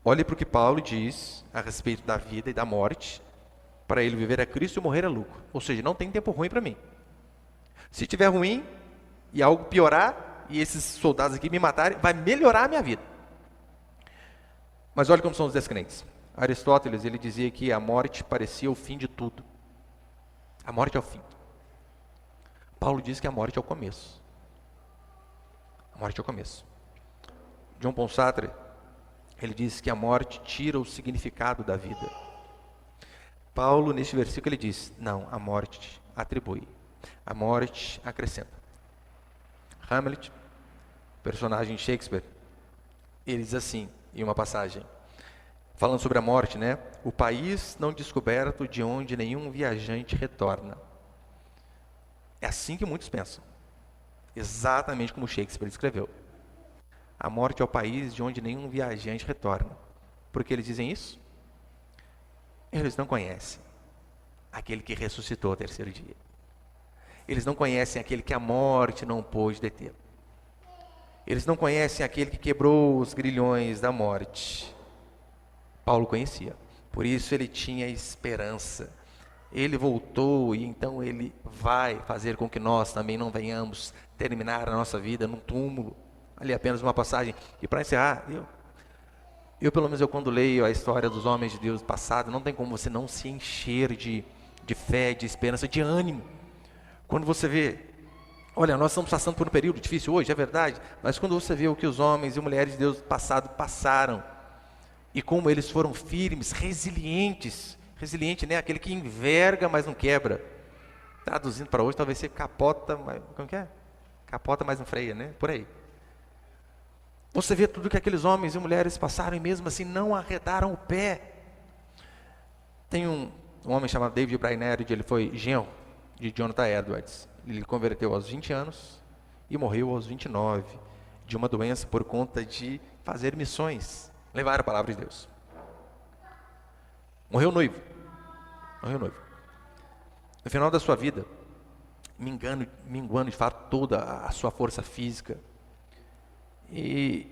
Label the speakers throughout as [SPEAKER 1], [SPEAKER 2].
[SPEAKER 1] Olhe para o que Paulo diz a respeito da vida e da morte. Para ele viver é Cristo e morrer é lucro. Ou seja, não tem tempo ruim para mim. Se tiver ruim e algo piorar, e esses soldados aqui me matarem, vai melhorar a minha vida. Mas olha como são os descrentes. Aristóteles, ele dizia que a morte parecia o fim de tudo. A morte é o fim. Paulo diz que a morte é o começo. A morte é o começo. John Paul Sartre, ele diz que a morte tira o significado da vida. Paulo, neste versículo, ele diz, não, a morte atribui. A morte acrescenta. Hamlet, personagem de Shakespeare, ele diz assim, em uma passagem, falando sobre a morte, né? O país não descoberto de onde nenhum viajante retorna. É assim que muitos pensam. Exatamente como Shakespeare escreveu. A morte é o país de onde nenhum viajante retorna. Por que eles dizem isso? Eles não conhecem aquele que ressuscitou ao terceiro dia. Eles não conhecem aquele que a morte não pôde deter. Eles não conhecem aquele que quebrou os grilhões da morte. Paulo conhecia. Por isso ele tinha esperança. Ele voltou e então ele vai fazer com que nós também não venhamos terminar a nossa vida num túmulo. Ali apenas uma passagem. E para encerrar, eu pelo menos quando leio a história dos homens de Deus passado, não tem como você não se encher de fé, de esperança, de ânimo. Quando você vê, olha, nós estamos passando por um período difícil hoje, é verdade, mas quando você vê o que os homens e mulheres de Deus passado passaram, e como eles foram firmes, resilientes, resiliente, né? Aquele que enverga, mas não quebra. Traduzindo para hoje, talvez seja capota, mas, como que é? Capota, mas não freia, né? Por aí. Você vê tudo que aqueles homens e mulheres passaram e mesmo assim não arredaram o pé. Tem um homem chamado David Brainerd, ele foi genro de Jonathan Edwards. Ele converteu aos 20 anos e morreu aos 29 de uma doença por conta de fazer missões, levar a palavra de Deus. Morreu noivo. Morreu noivo. No final da sua vida, minguando de fato toda a sua força física. E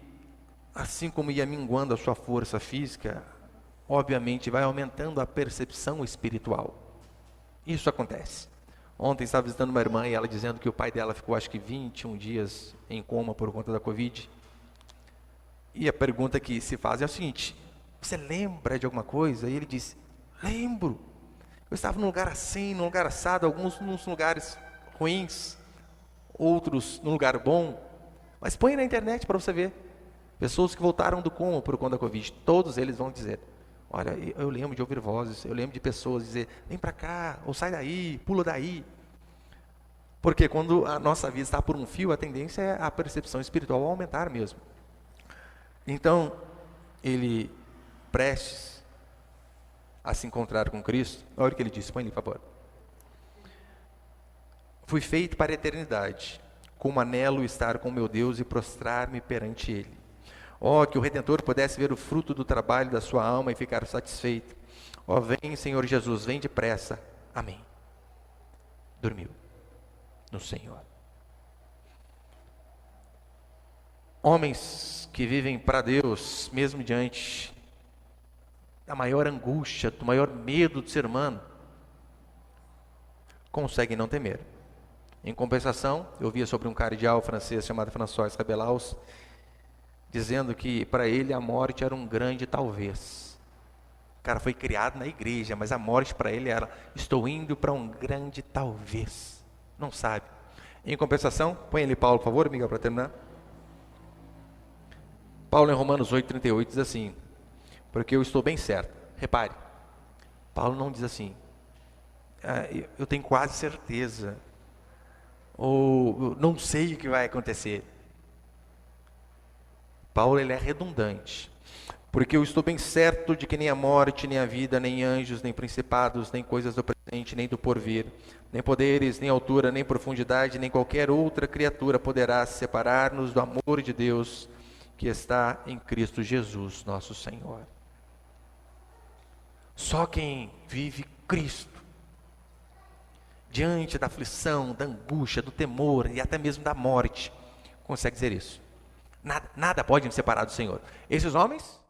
[SPEAKER 1] assim como ia minguando a sua força física, obviamente vai aumentando a percepção espiritual. Isso acontece. Ontem estava visitando uma irmã e ela dizendo que o pai dela ficou acho que 21 dias em coma por conta da Covid. E a pergunta que se faz é o seguinte: você lembra de alguma coisa? E ele disse: lembro. Eu estava num lugar assim, num lugar assado, alguns nos lugares ruins, outros num lugar bom. Mas põe na internet para você ver. Pessoas que voltaram do coma por conta da Covid, todos eles vão dizer: olha, eu lembro de ouvir vozes, eu lembro de pessoas dizer: vem para cá, ou sai daí, pula daí. Porque quando a nossa vida está por um fio, a tendência é a percepção espiritual aumentar mesmo. Então, ele, prestes a se encontrar com Cristo, olha o que ele disse, põe ali, por favor. Fui feito para a eternidade, como anelo estar com meu Deus e prostrar-me perante Ele. Ó, que o Redentor pudesse ver o fruto do trabalho da sua alma e ficar satisfeito. Ó, vem, Senhor Jesus, vem depressa. Amém. Dormiu no Senhor. Homens que vivem para Deus, mesmo diante da maior angústia, do maior medo do ser humano, conseguem não temer. Em compensação, eu via sobre um cardeal francês chamado François Rabelais, dizendo que para ele a morte era um grande talvez. O cara foi criado na igreja, mas a morte para ele era: estou indo para um grande talvez. Não sabe. Em compensação, põe ali Paulo, por favor, Miguel, para terminar. Paulo em Romanos 8,38 diz assim: porque eu estou bem certo. Repare, Paulo não diz assim: eu tenho quase certeza, ou não sei o que vai acontecer. Paulo, ele é redundante. Porque eu estou bem certo de que nem a morte, nem a vida, nem anjos, nem principados, nem coisas do presente, nem do porvir, nem poderes, nem altura, nem profundidade, nem qualquer outra criatura poderá separar-nos do amor de Deus que está em Cristo Jesus, nosso Senhor. Só quem vive Cristo, diante da aflição, da angústia, do temor e até mesmo da morte, consegue dizer isso. Nada pode me separar do Senhor. Esses homens